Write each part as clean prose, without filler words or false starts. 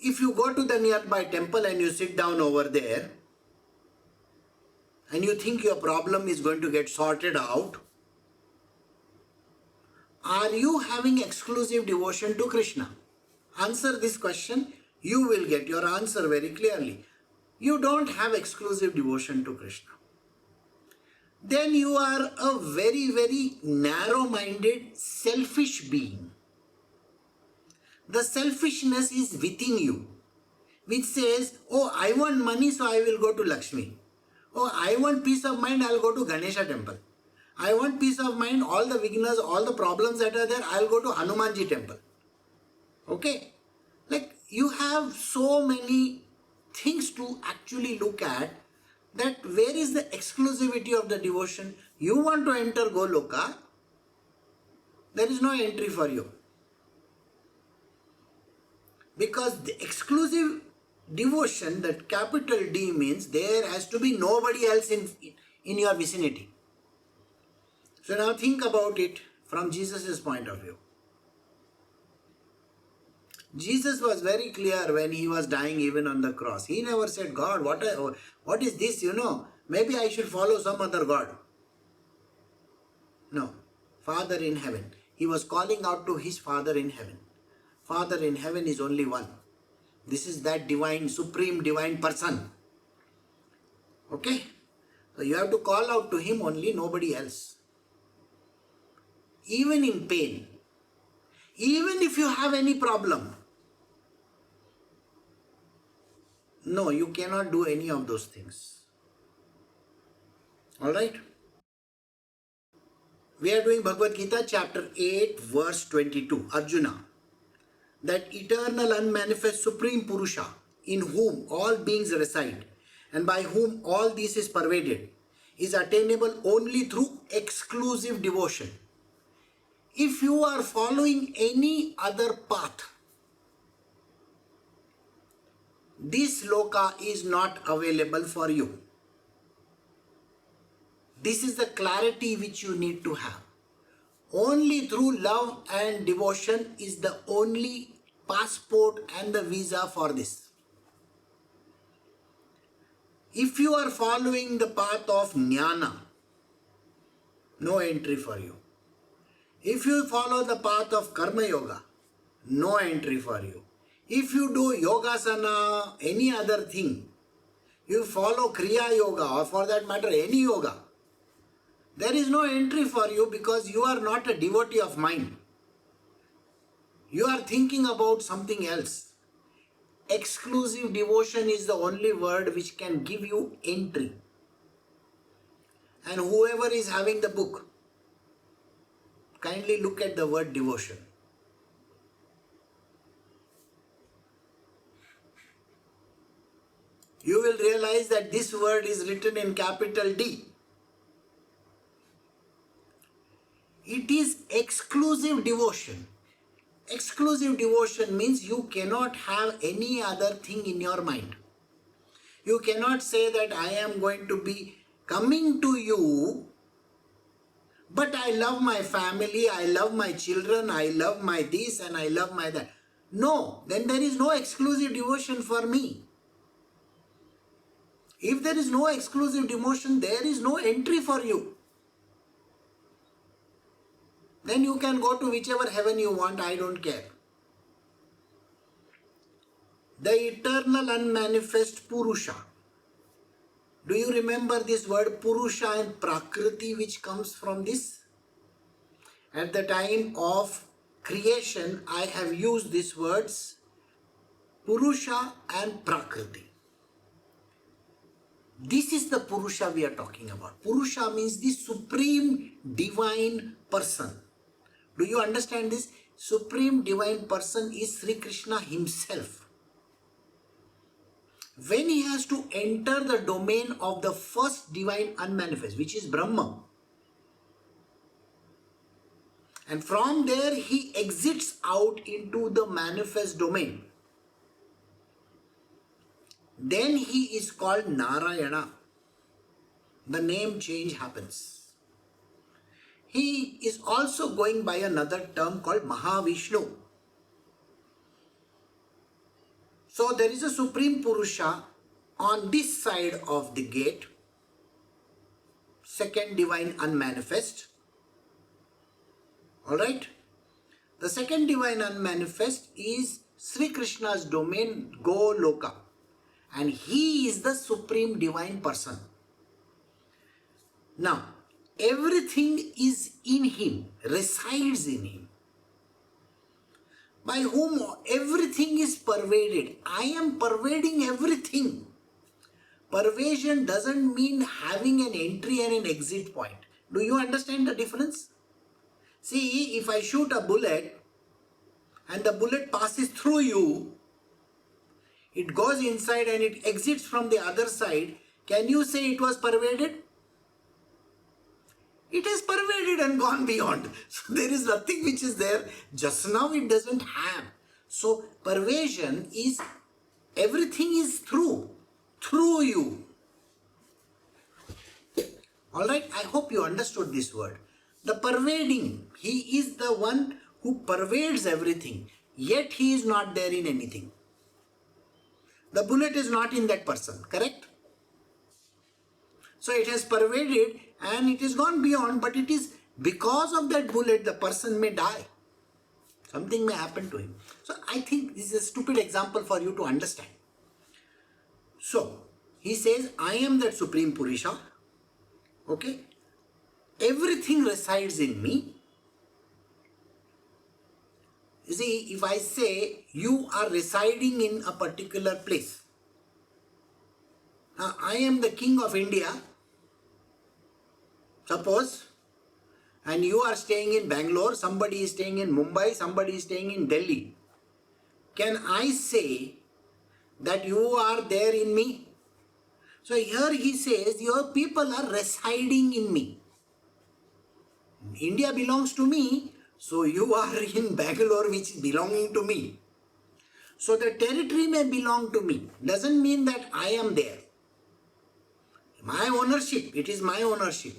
if you go to the nearby temple and you sit down over there and you think your problem is going to get sorted out, are you having exclusive devotion to Krishna? Answer this question, you will get your answer very clearly. You don't have exclusive devotion to Krishna. Then you are a very, very narrow-minded, selfish being. The selfishness is within you, which says, oh, I want money, so I will go to Lakshmi. Oh, I want peace of mind, I'll go to Ganesha temple. I want peace of mind, all the vignas, all the problems that are there, I'll go to Hanumanji temple. Okay? Like, you have so many things to actually look at, that where is the exclusivity of the devotion? You want to enter Goloka, there is no entry for you. Because the exclusive devotion, that capital D means there has to be nobody else in your vicinity. So now think about it from Jesus' point of view. Jesus was very clear when he was dying even on the cross. He never said, God, what is this, maybe I should follow some other God. No, Father in heaven. He was calling out to his Father in heaven. Father in heaven is only one. This is that divine, supreme divine person. Okay? So you have to call out to him only, nobody else. Even in pain, even if you have any problem, no, you cannot do any of those things. Alright? We are doing Bhagavad Gita chapter 8 verse 22. Arjuna. That eternal unmanifest supreme Purusha, in whom all beings reside and by whom all this is pervaded, is attainable only through exclusive devotion. If you are following any other path, this loka is not available for you. This is the clarity which you need to have. Only through love and devotion is the only passport and the visa for this. If you are following the path of jnana, no entry for you. If you follow the path of karma yoga, no entry for you. If you do yogasana, any other thing, you follow kriya yoga or for that matter any yoga, there is no entry for you because you are not a devotee of mind. You are thinking about something else. Exclusive devotion is the only word which can give you entry. And whoever is having the book, kindly look at the word devotion. You will realize that this word is written in capital D. It is exclusive devotion. Exclusive devotion means you cannot have any other thing in your mind. You cannot say that I am going to be coming to you, but I love my family, I love my children, I love my this and I love my that. No, then there is no exclusive devotion for me. If there is no exclusive devotion, there is no entry for you. Then you can go to whichever heaven you want, I don't care. The eternal unmanifest Purusha. Do you remember this word Purusha and Prakriti which comes from this? At the time of creation, I have used these words Purusha and Prakriti. This is the Purusha we are talking about. Purusha means the supreme divine person. Do you understand this? Supreme divine person is Shri Krishna himself. When he has to enter the domain of the first divine unmanifest, which is Brahman, and from there he exits out into the manifest domain, then he is called Narayana. The name change happens. He is also going by another term called Mahavishnu. So there is a Supreme Purusha on this side of the gate, second divine unmanifest. Alright? The second divine unmanifest is Shri Krishna's domain, Goloka. And he is the supreme divine person. Now, everything is in him, resides in him, by whom everything is pervaded. I am pervading everything. Pervasion doesn't mean having an entry and an exit point. Do you understand the difference? See, if I shoot a bullet and the bullet passes through you, it goes inside and it exits from the other side, can you say it was pervaded? It has pervaded and gone beyond. So there is nothing which is there. Just now it doesn't have. So pervasion is everything is through you. Alright, I hope you understood this word. The pervading, he is the one who pervades everything, yet he is not there in anything. The bullet is not in that person, correct? So it has pervaded and it has gone beyond, but it is because of that bullet the person may die. Something may happen to him. So I think this is a stupid example for you to understand. So he says, I am that Supreme Purusha. Okay? Everything resides in me. You see, if I say you are residing in a particular place. Now, I am the king of India, suppose, and you are staying in Bangalore, somebody is staying in Mumbai, somebody is staying in Delhi. Can I say that you are there in me? So here he says, your people are residing in me. India belongs to me, so you are in Bangalore, which is belonging to me. So the territory may belong to me. Doesn't mean that I am there. My ownership, it is my ownership.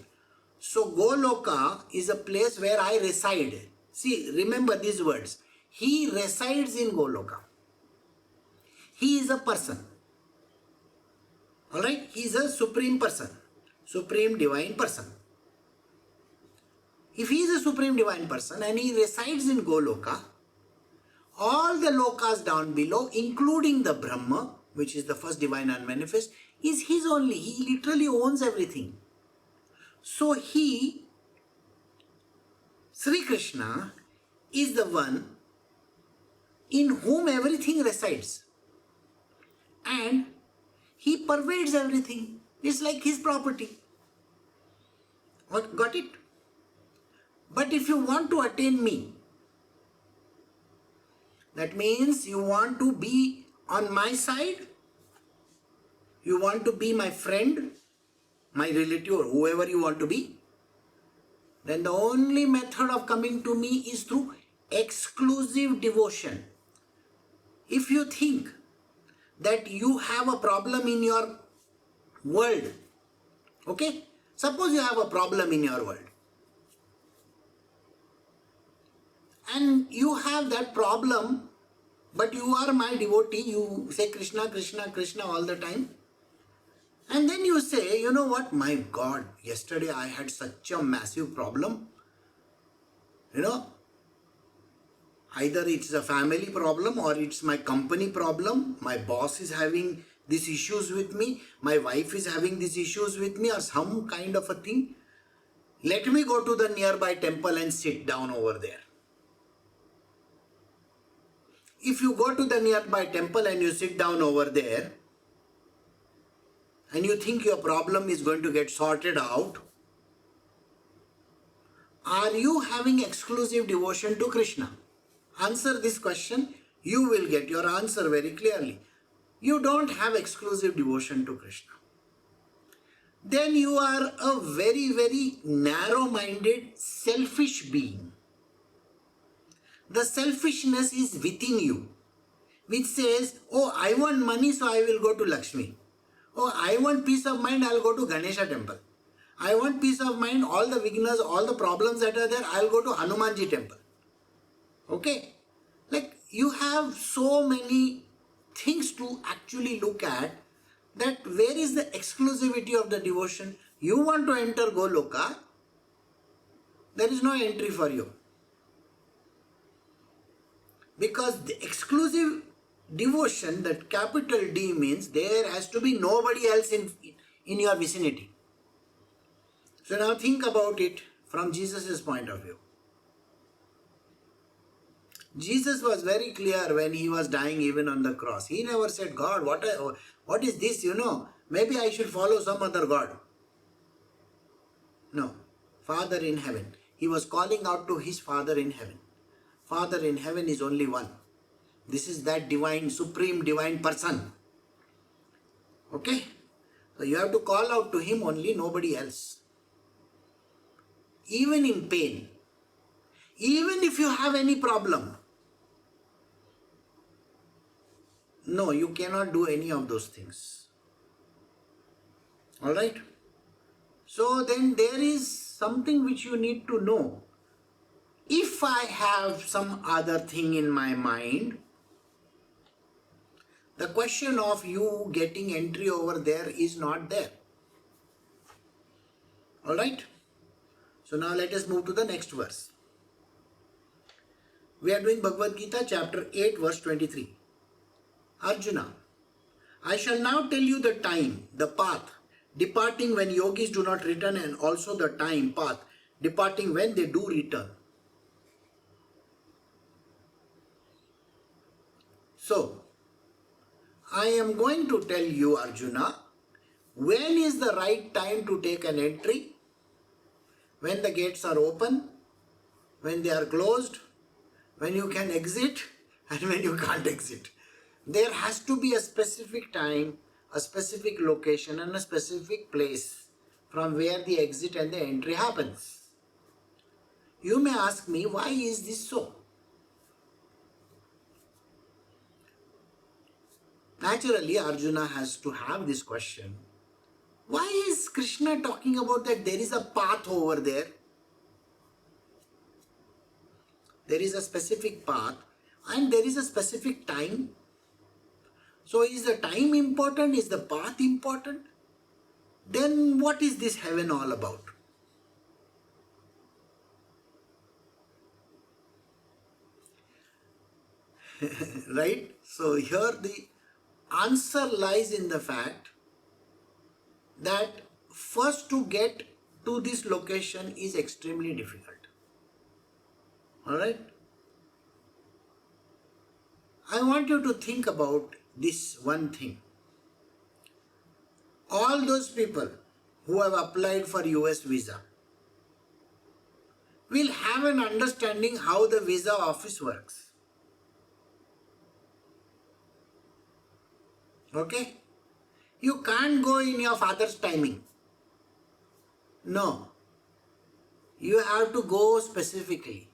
So Goloka is a place where I reside. See, remember these words. He resides in Goloka. He is a person. Alright? He is a supreme person. Supreme divine person. If he is a supreme divine person and he resides in Goloka, all the lokas down below, including the Brahma, which is the first divine unmanifest, is his only. He literally owns everything. So he, Shri Krishna, is the one in whom everything resides. And he pervades everything. It's like his property. What, got it? But if you want to attain me, that means you want to be on my side, you want to be my friend, my relative, or whoever you want to be, then the only method of coming to me is through exclusive devotion. If you think that you have a problem in your world, okay? Suppose you have a problem in your world. And you have that problem, but you are my devotee, you say Krishna, Krishna, Krishna all the time. And then you say, you know what, my God, yesterday I had such a massive problem. You know, either it's a family problem or it's my company problem. My boss is having these issues with me. My wife is having these issues with me or some kind of a thing. Let me go to the nearby temple and sit down over there. If you go to the nearby temple and you sit down over there and you think your problem is going to get sorted out, are you having exclusive devotion to Krishna? Answer this question, you will get your answer very clearly. You don't have exclusive devotion to Krishna. Then you are a very, very narrow-minded, selfish being. The selfishness is within you, which says, oh, I want money, so I will go to Lakshmi. Oh, I want peace of mind, I'll go to Ganesha temple. I want peace of mind, all the vignas, all the problems that are there, I'll go to Hanumanji temple. Okay? Like, you have so many things to actually look at, that where is the exclusivity of the devotion. You want to enter Goloka, there is no entry for you. Because the exclusive devotion, that capital D, means there has to be nobody else in your vicinity. So now think about it from Jesus' point of view. Jesus was very clear when he was dying even on the cross. He never said, God, what is this, maybe I should follow some other God. No. Father in heaven. He was calling out to his Father in heaven. Father in heaven is only one. This is that divine, supreme divine person. Okay? So you have to call out to him only, nobody else. Even in pain, even if you have any problem, no, you cannot do any of those things. Alright? So then there is something which you need to know. If I have some other thing in my mind, the question of you getting entry over there is not there. Alright? So now let us move to the next verse. We are doing Bhagavad Gita chapter 8 verse 23. Arjuna, I shall now tell you the time, the path, departing when yogis do not return, and also the time, path, departing when they do return. So, I am going to tell you, Arjuna, when is the right time to take an entry, when the gates are open, when they are closed, when you can exit, and when you can't exit. There has to be a specific time, a specific location, and a specific place from where the exit and the entry happens. You may ask me, why is this so? Naturally, Arjuna has to have this question. Why is Krishna talking about that there is a path over there? There is a specific path and there is a specific time. So is the time important? Is the path important? Then what is this heaven all about? Right? So here the answer lies in the fact that first to get to this location is extremely difficult. Alright? I want you to think about this one thing. All those people who have applied for US visa will have an understanding how the visa office works. Okay? You can't go in your father's timing. No. You have to go specifically.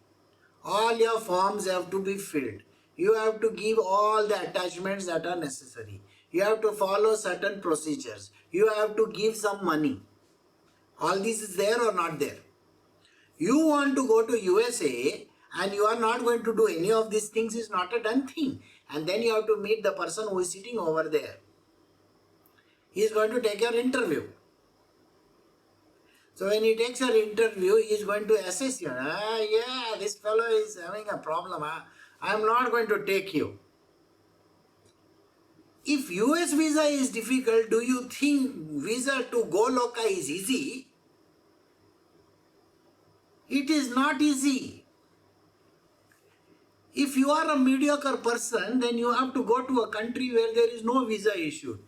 All your forms have to be filled. You have to give all the attachments that are necessary. You have to follow certain procedures. You have to give some money. All this is there or not there? You want to go to USA and you are not going to do any of these things is not a done thing. And then you have to meet the person who is sitting over there. He is going to take your interview. So when he takes your interview, he is going to assess you. Yeah, this fellow is having a problem. I am not going to take you. If US visa is difficult, do you think visa to Goloka is easy? It is not easy. If you are a mediocre person, then you have to go to a country where there is no visa issued.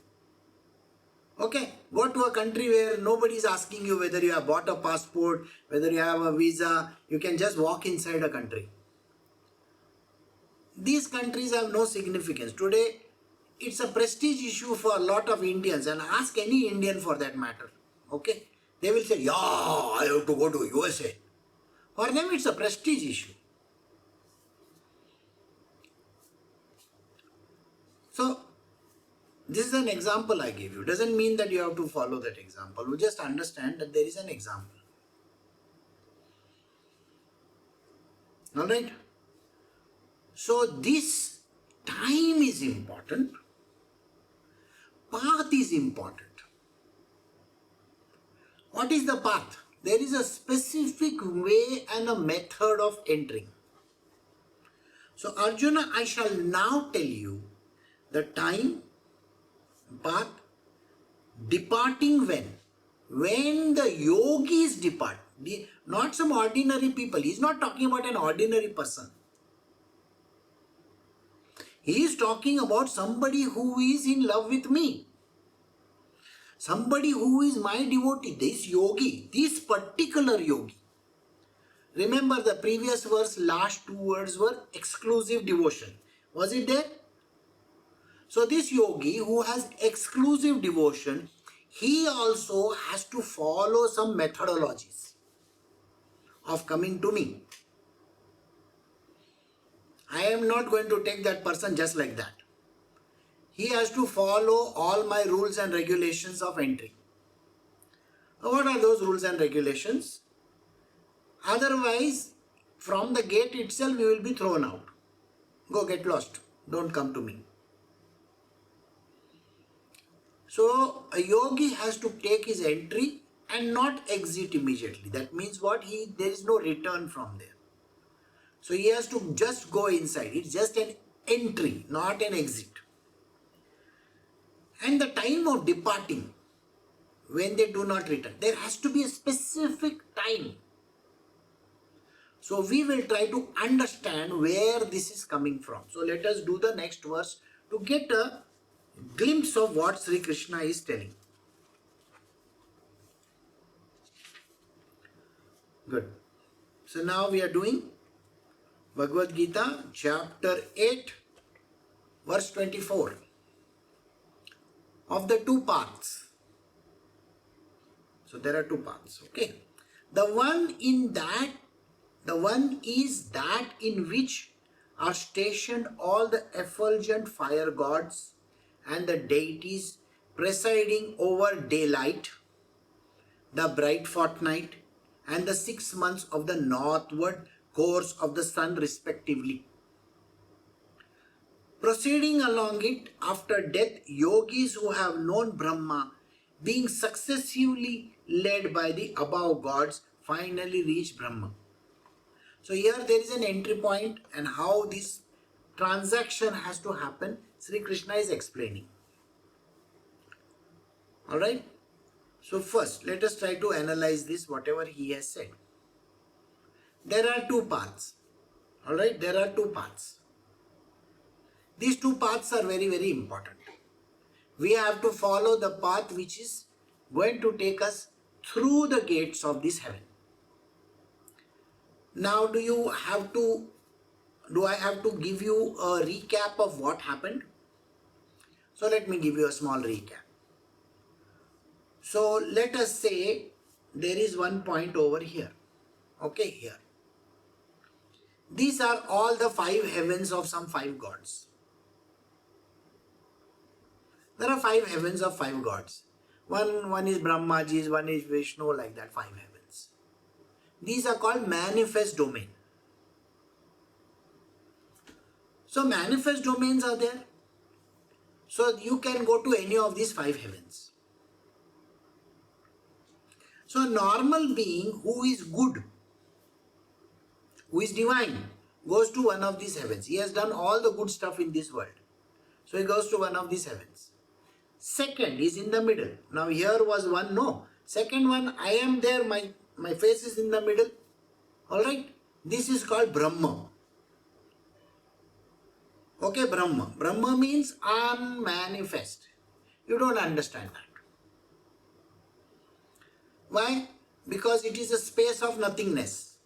Okay, go to a country where nobody is asking you whether you have bought a passport, whether you have a visa. You can just walk inside a country. These countries have no significance. Today, it's a prestige issue for a lot of Indians, and ask any Indian for that matter. Okay, they will say, yeah, I have to go to USA. For them, it's a prestige issue. So, this is an example I gave you. Doesn't mean that you have to follow that example. You just understand that there is an example. Alright? So this time is important. path is important. What is the path? There is a specific way and a method of entering. So Arjuna, I shall now tell you the time, path, departing when. When the yogis depart, not some ordinary people. He is not talking about an ordinary person. He is talking about somebody who is in love with me. Somebody who is my devotee, this yogi, this particular yogi. Remember the previous verse, last two words were exclusive devotion. Was it there? So this yogi who has exclusive devotion, he also has to follow some methodologies of coming to me. I am not going to take that person just like that. He has to follow all my rules and regulations of entry. What are those rules and regulations? Otherwise, from the gate itself, you will be thrown out. Go get lost. Don't come to me. So, a yogi has to take his entry and not exit immediately. That means what? There is no return from there. So, he has to just go inside. It's just an entry, not an exit. And the time of departing, when they do not return, there has to be a specific time. So we will try to understand where this is coming from. So let us do the next verse to get a glimpse of what Shri Krishna is telling. Good. So now we are doing Bhagavad Gita chapter 8 verse 24. Of the two paths. So there are two paths, okay. The one is that in which are stationed all the effulgent fire gods and the deities presiding over daylight, the bright fortnight, and the 6 months of the northward course of the sun respectively. Proceeding along it after death, yogis who have known Brahma, being successively led by the above gods, finally reach Brahma. So here there is an entry point, and how this transaction has to happen, Shri Krishna is explaining. Alright? So first, let us try to analyze this, whatever he has said. There are two paths. Alright? There are two paths. These two paths are very, very important. We have to follow the path which is going to take us through the gates of this heaven. Now, do I have to give you a recap of what happened? So let me give you a small recap. So let us say there is one point over here. Okay, here. These are all the 5 heavens of some 5 gods. There are 5 heavens of 5 gods. One is Brahmaji's, one is Vishnu, like that, 5 heavens. These are called manifest domain. So manifest domains are there. So you can go to any of these 5 heavens. So a normal being who is good, who is divine, goes to one of these heavens. He has done all the good stuff in this world. So he goes to one of these heavens. Second is in the middle. Now here was one, no. Second one, I am there, my face is in the middle. Alright? This is called Brahma. Okay, Brahma. Brahma means unmanifest. You don't understand that. Why? Because it is a space of nothingness.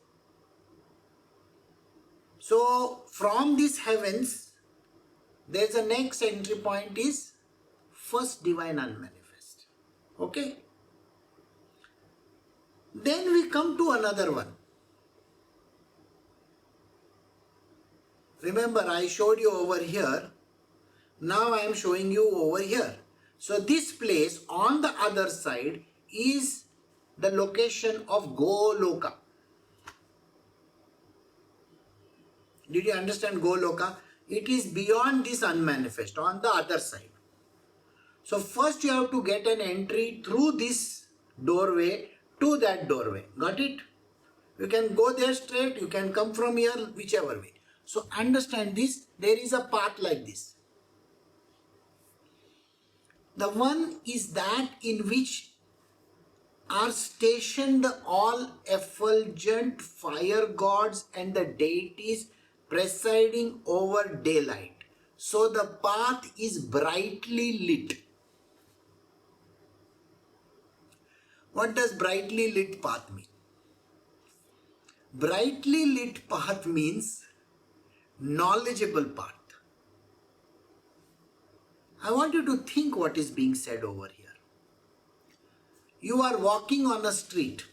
So from these heavens, there is a next entry point is first divine unmanifest. Okay? Then we come to another one. Remember, I showed you over here. Now I am showing you over here. So this place on the other side is the location of Goloka. Did you understand Goloka? It is beyond this unmanifest, on the other side. So first you have to get an entry through this doorway to that doorway. Got it? You can go there straight, you can come from here, whichever way. So understand this, there is a path like this. The one is that in which are stationed all effulgent fire gods and the deities presiding over daylight. So the path is brightly lit. What does brightly lit path mean? Brightly lit path means knowledgeable path. I want you to think what is being said over here. You are walking on a street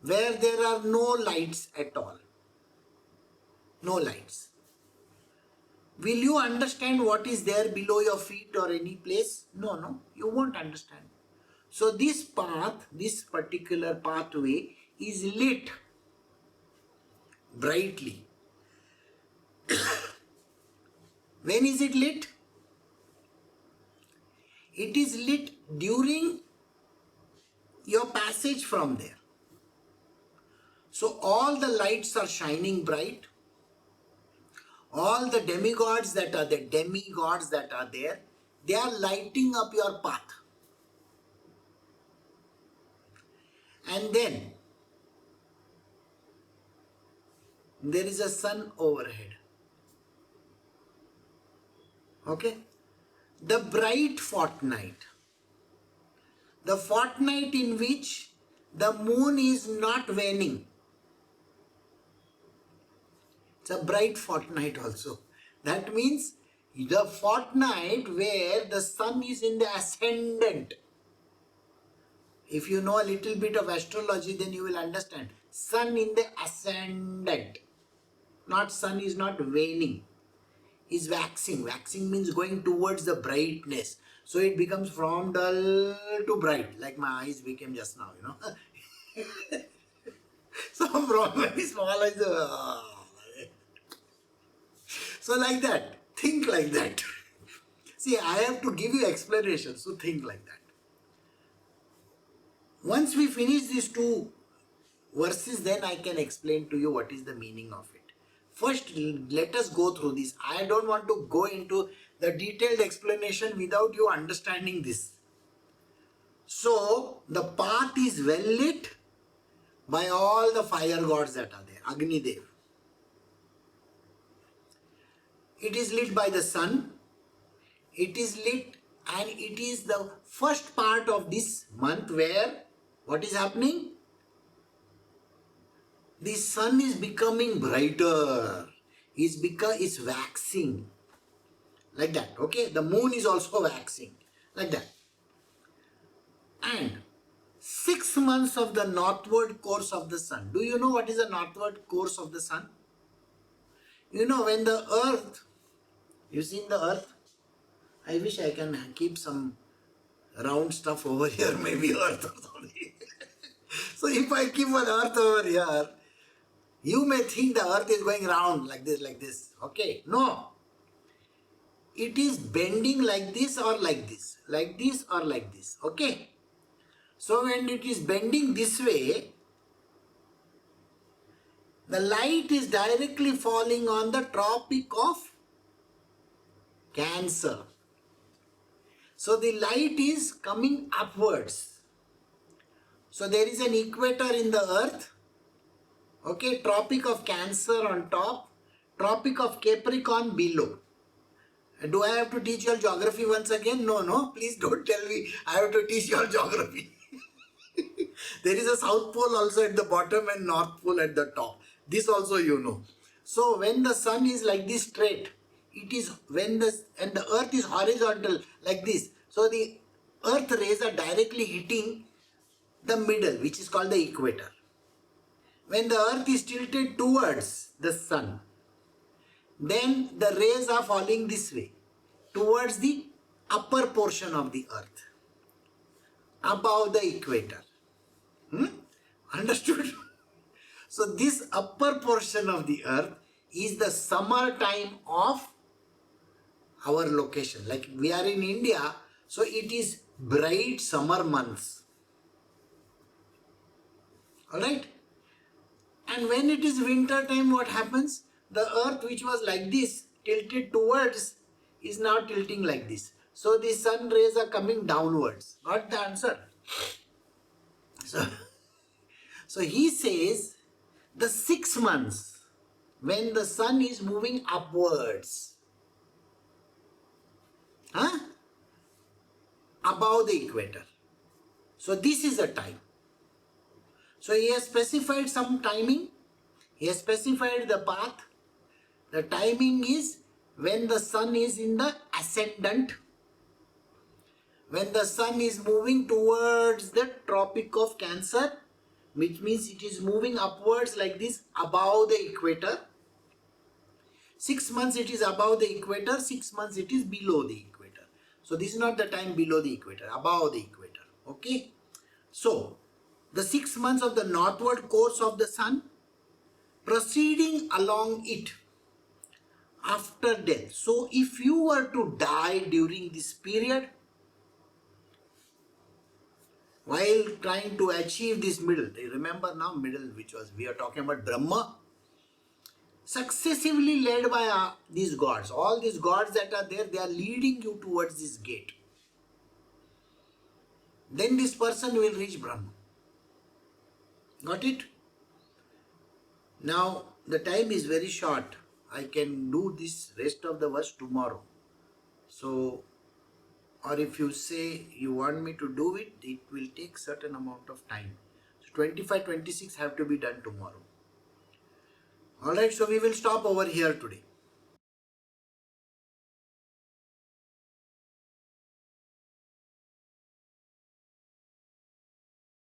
where there are no lights at all. No lights. Will you understand what is there below your feet or any place? No, you won't understand. So this path, this particular pathway is lit brightly. When is it lit? It is lit during your passage from there. So all the lights are shining bright. All the demigods that are there, they are lighting up your path. And then there is a sun overhead. Okay? The bright fortnight. The fortnight in which the moon is not waning. It's a bright fortnight also. That means the fortnight where the sun is in the ascendant. If you know a little bit of astrology, then you will understand. Sun in the ascendant. Not sun is not waning. Is waxing. Waxing means going towards the brightness. So it becomes from dull to bright. Like my eyes became just now, So from very small eyes. So like that. Think like that. See, I have to give you explanation. So think like that. Once we finish these two verses, then I can explain to you what is the meaning of it. First, let us go through this. I don't want to go into the detailed explanation without you understanding this. So, the path is well lit by all the fire gods that are there. Agni Dev. It is lit by the sun. It is lit, and it is the first part of this month where what is happening? The sun is becoming brighter. It's waxing. Like that. Okay? The moon is also waxing. Like that. And 6 months of the northward course of the sun. Do you know what is the northward course of the sun? You know, when the earth, you seen the earth? I wish I can keep some round stuff over here, maybe earth or something. So if I keep an earth over here, you may think the earth is going round like this. Okay? No. It is bending like this or like this. Like this or like this. Okay? So when it is bending this way, the light is directly falling on the Tropic of Cancer. So the light is coming upwards. So there is an equator in the earth. Okay, Tropic of Cancer on top, Tropic of Capricorn below. Do I have to teach you all geography once again? No, please don't tell me I have to teach you all geography. There is a South Pole also at the bottom and North Pole at the top. This also you know. So when the sun is like this straight, it is and the earth is horizontal like this. So the earth rays are directly hitting the middle, which is called the equator. When the earth is tilted towards the sun, then the rays are falling this way, towards the upper portion of the earth, above the equator. Understood? So this upper portion of the earth is the summer time of our location. Like we are in India, So it is bright summer months. Alright? And when it is winter time, what happens? The earth which was like this, tilted towards, is now tilting like this. So the sun rays are coming downwards. Got the answer? So, so he says the 6 months when the sun is moving upwards, above the equator. So this is a time. So he has specified some timing. He has specified the path. The timing is when the sun is in the ascendant, when the sun is moving towards the Tropic of Cancer, which means it is moving upwards like this above the equator. 6 months it is above the equator, 6 months it is below the equator. So this is not the time below the equator, above the equator. Okay. So the 6 months of the northward course of the sun, proceeding along it after death. So if you were to die during this period, while trying to achieve this middle, remember now middle, which was, we are talking about Brahma, successively led by these gods. All these gods that are there, they are leading you towards this gate. Then this person will reach Brahma. Got it? Now the time is very short. I can do this rest of the verse tomorrow. So, or if you say you want me to do it, it will take certain amount of time. So 25, 26 have to be done tomorrow. Alright, so we will stop over here today.